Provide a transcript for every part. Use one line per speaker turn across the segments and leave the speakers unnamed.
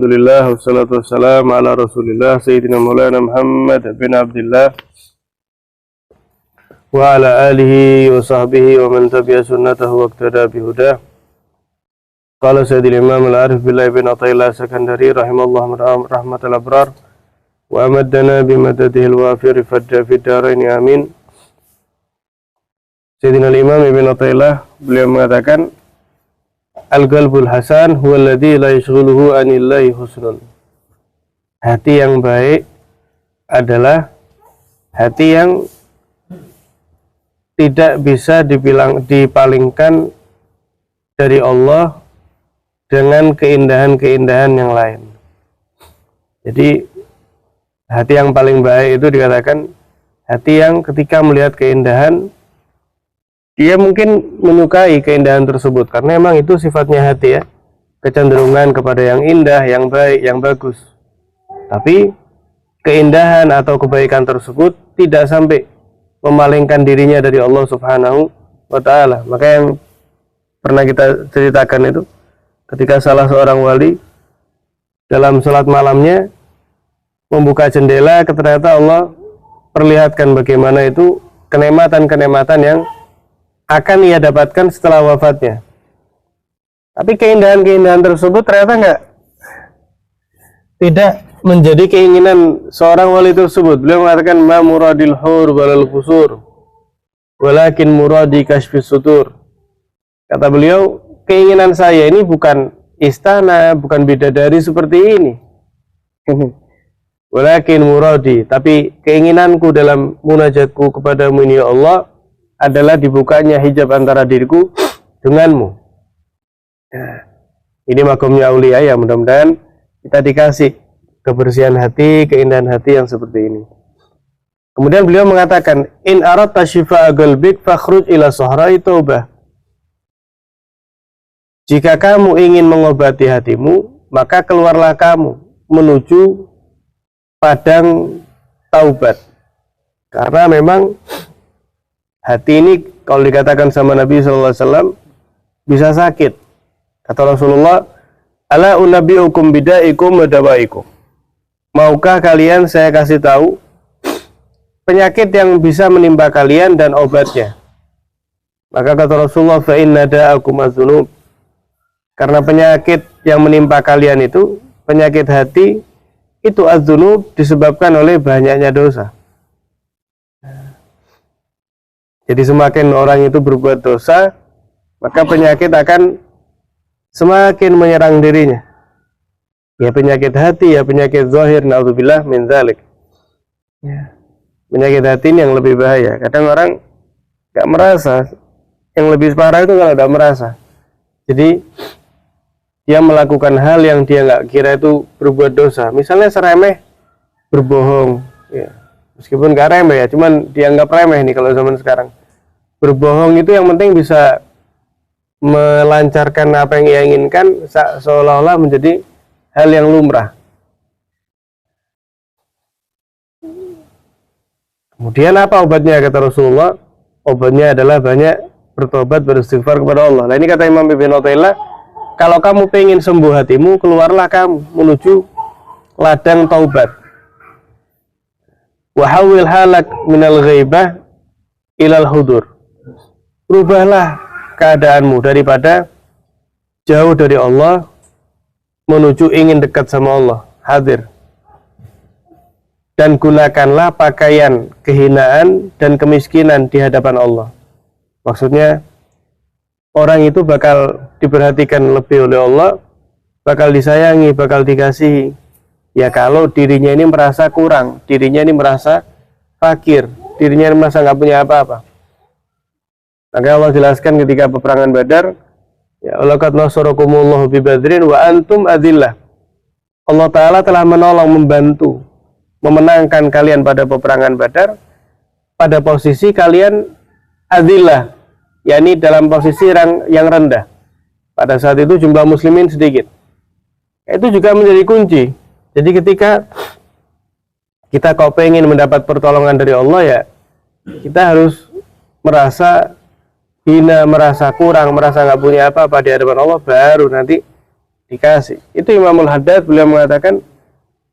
Alhamdulillah wassalatu wassalamu ala Rasulillah Sayyidina Maulana Muhammad bin Abdullah wa ala alihi wa sahbihi wa man tabi'a sunnatahu wa iqtada bihudah. Qala Sayyidil Imam Al-Arif Billah bin Athaillah Sakandari rahimallahu rahmatal abrar wa amaddana bimadadihi al-wafir fadda fid daraini amin. Sayyidina Imam Ibn Athaillah beliau mengatakan Al-qalbul hasan huwa alladhi la yashghuluhu anillahi husnun. Hati yang baik adalah hati yang tidak bisa dipalingkan dari Allah dengan keindahan-keindahan yang lain. Jadi hati yang paling baik itu dikatakan hati yang ketika melihat keindahan dia mungkin menyukai keindahan tersebut karena memang itu sifatnya hati ya, kecenderungan kepada yang indah, yang baik, yang bagus. Tapi keindahan atau kebaikan tersebut tidak sampai memalingkan dirinya dari Allah Subhanahu wa Ta'ala. Maka yang pernah kita ceritakan itu ketika salah seorang wali dalam sholat malamnya membuka jendela, ternyata Allah perlihatkan bagaimana itu kenikmatan-kenikmatan yang akan ia dapatkan setelah wafatnya. Tapi keindahan-keindahan tersebut ternyata tidak menjadi keinginan seorang wali tersebut. Beliau mengatakan ma muradil hur walal qusur walakin muradi kashfis sutur. Kata beliau, keinginan saya ini bukan istana, bukan bidadari seperti ini. Walakin muradi, tapi keinginanku dalam munajatku kepadamu ini ya Allah adalah dibukanya hijab antara diriku denganmu. Ini makomnya aulia ya, mudah-mudahan kita dikasih kebersihan hati, keindahan hati yang seperti ini. Kemudian beliau mengatakan, in aradta shifa'a qalbik fakhruj ila sahra'i taubah. Jika kamu ingin mengobati hatimu, maka keluarlah kamu menuju padang taubat. Karena memang hati ini kalau dikatakan sama Nabi SAW bisa sakit. Kata Rasulullah, ala unabbi'ukum bidaikum wa dawaikum. Maukah kalian saya kasih tahu penyakit yang bisa menimpa kalian dan obatnya? Maka kata Rasulullah, fa inna da'akum az-dzunub. Karena penyakit yang menimpa kalian itu, penyakit hati itu az-dzunub disebabkan oleh banyaknya dosa. Jadi semakin orang itu berbuat dosa, maka penyakit akan semakin menyerang dirinya. Ya penyakit hati, ya penyakit zahir, na'udzubillah min dzalik. Ya. Penyakit hati ini yang lebih bahaya. Kadang orang gak merasa, yang lebih parah itu kalau tidak merasa. Jadi dia melakukan hal yang dia gak kira itu berbuat dosa. Misalnya seremeh berbohong, ya. Meskipun gak remeh ya, cuman dianggap remeh nih kalau zaman sekarang. Berbohong itu yang penting bisa melancarkan apa yang ia inginkan, seolah-olah menjadi hal yang lumrah. Kemudian apa obatnya kata Rasulullah? Obatnya adalah banyak bertobat, beristighfar kepada Allah. Nah ini kata Imam Ibn Athaillah, kalau kamu pengen sembuh hatimu, keluarlah kamu menuju ladang taubat. Wahawil halak minal ghaibah ilal hudur. Rubahlah keadaanmu daripada jauh dari Allah menuju ingin dekat sama Allah, hadir. Dan gunakanlah pakaian kehinaan dan kemiskinan di hadapan Allah. Maksudnya orang itu bakal diperhatikan lebih oleh Allah, bakal disayangi, bakal dikasihi. Ya kalau dirinya ini merasa kurang, dirinya ini merasa fakir, dirinya ini merasa nggak punya apa-apa. Maka Allah jelaskan ketika peperangan Badar, ya laqad nasarakumullahu bi Badrin wa antum adillah. Allah Ta'ala telah menolong, membantu, memenangkan kalian pada peperangan Badar pada posisi kalian adillah, yakni dalam posisi yang rendah. Pada saat itu jumlah muslimin sedikit. Itu juga menjadi kunci. Jadi ketika kita kau pengen mendapat pertolongan dari Allah ya, kita harus merasa hina, merasa kurang, merasa nggak punya apa-apa di hadapan Allah, baru nanti dikasih. Itu Imamul Haddad beliau mengatakan,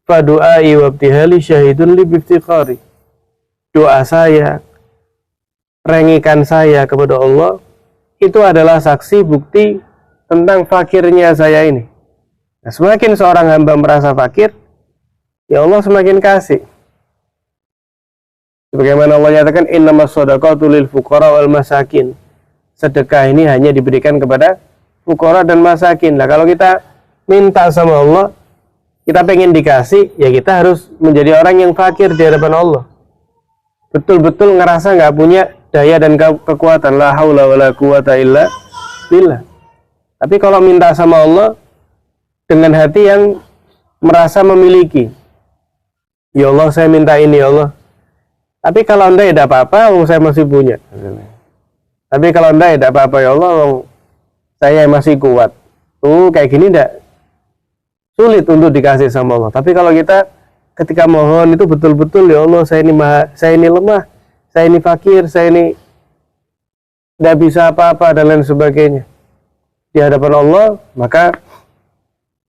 fa du'ai wa ibtihali syahidun li biftiqari. Doa saya, rengikan saya kepada Allah, itu adalah saksi bukti tentang fakirnya saya ini. Nah, semakin seorang hamba merasa fakir, ya Allah semakin kasih. Sebagaimana Allah nyatakan, innamas shadaqatu lil fuqara wal masakin. Sedekah ini hanya diberikan kepada fuqara dan masakin. Nah, kalau kita minta sama Allah, kita pengen dikasih, ya kita harus menjadi orang yang fakir di hadapan Allah. Betul-betul ngerasa nggak punya daya dan kekuatan. La haula wala quwata illa billah. Tapi kalau minta sama Allah dengan hati yang merasa memiliki, ya Allah saya minta ini ya Allah. Tapi kalau enggak ya tidak apa-apa, saya masih punya. Tapi kalau enggak ya tidak apa-apa ya Allah, saya masih kuat. Kayak gini enggak sulit untuk dikasih sama Allah. Tapi kalau kita ketika mohon itu betul-betul ya Allah saya ini lemah, saya ini fakir, saya ini tidak bisa apa-apa dan lain sebagainya di hadapan Allah, maka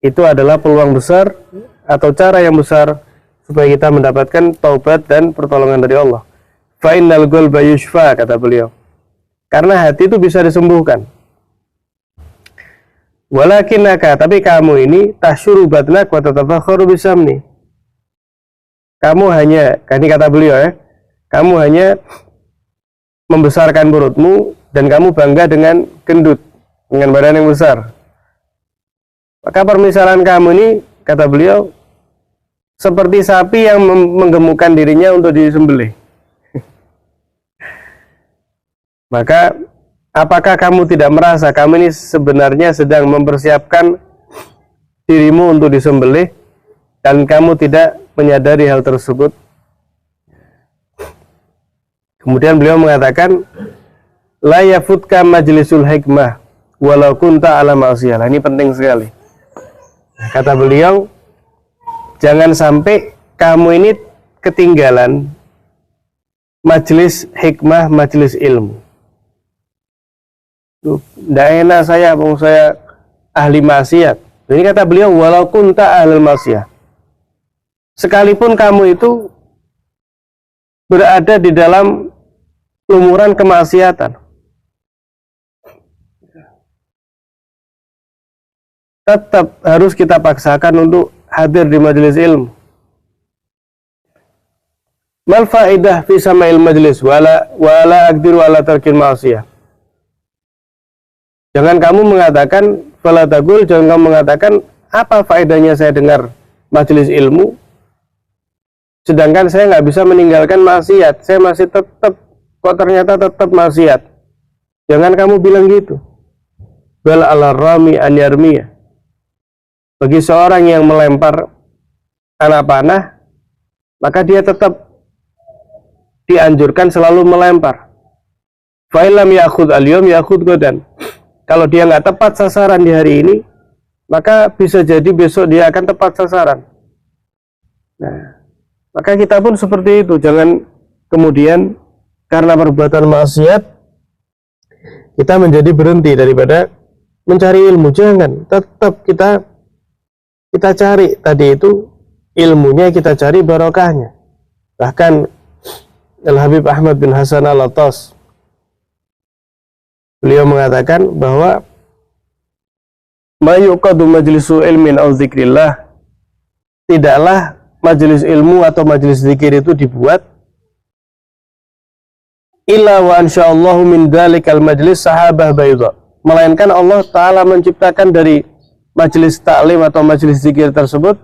itu adalah peluang besar atau cara yang besar supaya kita mendapatkan taubat dan pertolongan dari Allah. Fa innal qalba yushfa, kata beliau. Karena hati itu bisa disembuhkan. Walakinaka, tapi kamu ini tasyuru batnak wa tatafakharu bisamni. Kamu hanya, ini kata beliau ya, kamu hanya membesarkan perutmu dan kamu bangga dengan gendut, dengan badan yang besar. Maka permisalan kamu ini, kata beliau, seperti sapi yang menggemukkan dirinya untuk disembelih. Maka apakah kamu tidak merasa kamu ini sebenarnya sedang mempersiapkan dirimu untuk disembelih dan kamu tidak menyadari hal tersebut? Kemudian beliau mengatakan, la yafutka majlisul hikmah walau kunta ala ma'siyah. Ini penting sekali. Kata beliau, jangan sampai kamu ini ketinggalan majelis hikmah, majelis ilmu. Tidak enak saya ahli maksiat. Ini kata beliau, walau kunta ahli maksiat. Sekalipun kamu itu berada di dalam lumuran kemaksiatan, tetap harus kita paksakan untuk hadir di majelis ilmu. Mal faidah fi sama'il majlis wala aqdiru ala tarkil ma'siyah. Jangan kamu mengatakan fala taqul, jangan kamu mengatakan apa faedahnya saya dengar majelis ilmu sedangkan saya nggak bisa meninggalkan maksiat, saya masih tetap kok ternyata tetap maksiat. Jangan kamu bilang gitu. Bal ala rami an yarmiyah. Bagi seorang yang melempar anak panah, maka dia tetap dianjurkan selalu melempar. Fa'ilam ya'khud al-yawm ya'khud godan. Kalau dia nggak tepat sasaran di hari ini, maka bisa jadi besok dia akan tepat sasaran. Nah, maka kita pun seperti itu. Jangan kemudian karena perbuatan maksiat kita menjadi berhenti daripada mencari ilmu. Jangan, tetap kita cari tadi itu ilmunya, kita cari barokahnya. Bahkan Al-Habib Ahmad bin Hasan Al-Attas beliau mengatakan bahwa ma yuqadu majlisu ilmin aw dzikrillah, tidaklah majelis ilmu atau majelis zikir itu dibuat illa wa insyaallahu min dzalikal majlis sahabah bayda, melainkan Allah Ta'ala menciptakan dari majelis taklim atau majelis zikir tersebut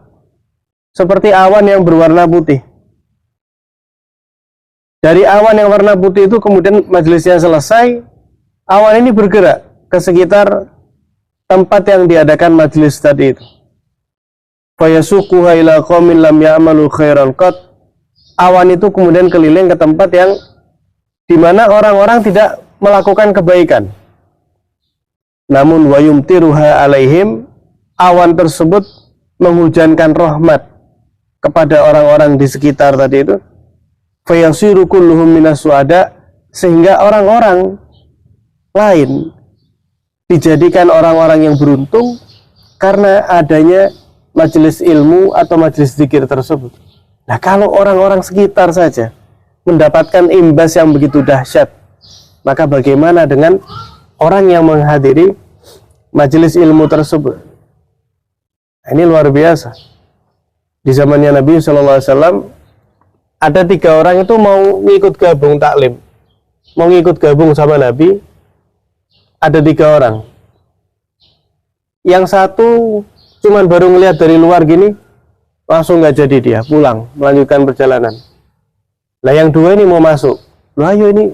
seperti awan yang berwarna putih. Dari awan yang warna putih itu kemudian majelisnya selesai, awan ini bergerak ke sekitar tempat yang diadakan majelis tadi itu. Fayasuquha ila qaumin lam ya'malu khairan qat. Awan itu kemudian keliling ke tempat yang di mana orang-orang tidak melakukan kebaikan. Namun wayumtiruha alaihim, awan tersebut menghujankan rahmat kepada orang-orang di sekitar tadi itu. Fayasiru kulluhum minas suada, sehingga orang-orang lain dijadikan orang-orang yang beruntung karena adanya majelis ilmu atau majelis zikir tersebut. Nah, kalau orang-orang sekitar saja mendapatkan imbas yang begitu dahsyat, maka bagaimana dengan orang yang menghadiri majelis ilmu tersebut? Nah, ini luar biasa. Di zamannya Nabi SAW ada 3 orang itu mau ngikut gabung taklim, mau ngikut gabung sama Nabi. Ada 3 orang. Yang satu cuman baru ngelihat dari luar gini, langsung nggak jadi, dia pulang melanjutkan perjalanan. Lah yang 2 ini mau masuk. Loh, ayo ini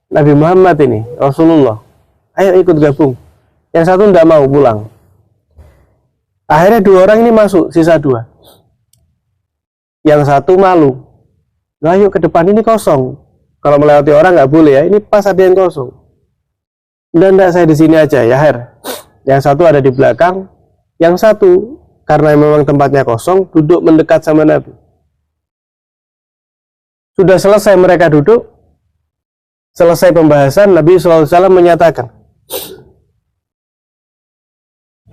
Nabi Muhammad ini, Rasulullah, ayo ikut gabung. Yang satu nggak mau pulang. Akhirnya 2 orang ini masuk, sisa 2. Yang satu malu. Loh, ayo ke depan, ini kosong. Kalau melewati orang nggak boleh ya, ini pas ada yang kosong. Enggak, saya di sini aja ya, Her. Yang satu ada di belakang, yang satu karena memang tempatnya kosong, duduk mendekat sama Nabi. Sudah selesai mereka duduk, selesai pembahasan, Nabi SAW menyatakan,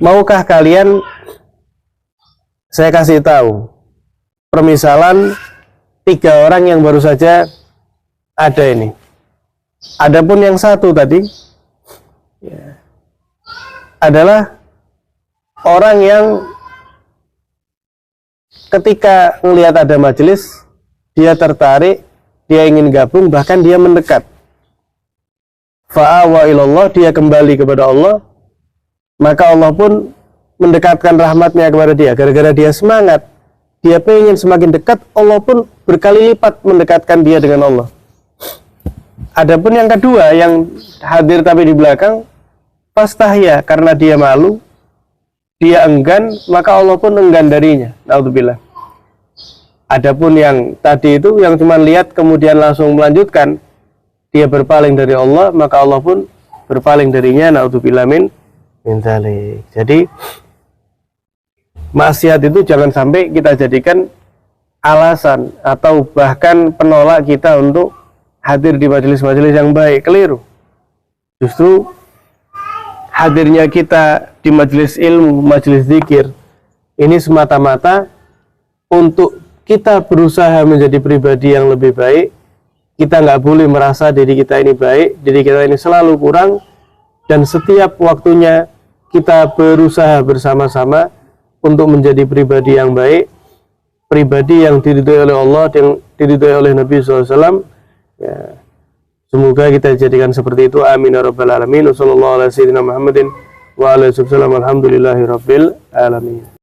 maukah kalian saya kasih tahu permisalan 3 orang yang baru saja ada ini. Adapun yang satu tadi ya, adalah orang yang ketika melihat ada majelis, dia tertarik, dia ingin gabung, bahkan dia mendekat. Fa'awa ilallah, dia kembali kepada Allah, maka Allah pun mendekatkan rahmatnya kepada dia. Gara-gara dia semangat, dia pengen semakin dekat, Allah pun berkali lipat mendekatkan dia dengan Allah. Adapun yang kedua, yang hadir tapi di belakang, fastahya, karena dia malu, dia enggan, maka Allah pun enggan darinya. Naudzubillah. Adapun yang tadi itu, yang cuma lihat kemudian langsung melanjutkan, dia berpaling dari Allah, maka Allah pun berpaling darinya. Naudzubillah min dzalik. Jadi maksiat itu jangan sampai kita jadikan alasan atau bahkan penolak kita untuk hadir di majelis-majelis yang baik. Keliru. Justru hadirnya kita di majelis ilmu, majelis zikir, ini semata-mata untuk kita berusaha menjadi pribadi yang lebih baik. Kita nggak boleh merasa diri kita ini baik, diri kita ini selalu kurang, dan setiap waktunya kita berusaha bersama-sama untuk menjadi pribadi yang baik, pribadi yang diridhoi oleh Allah, yang diridhoi oleh Nabi SAW. Ya, semoga kita jadikan seperti itu. Amin ya rabbal alamin. Wassallallahu ala sayyidina Muhammadin wa ala alihi wasallam. Alhamdulillahi rabbil alamin.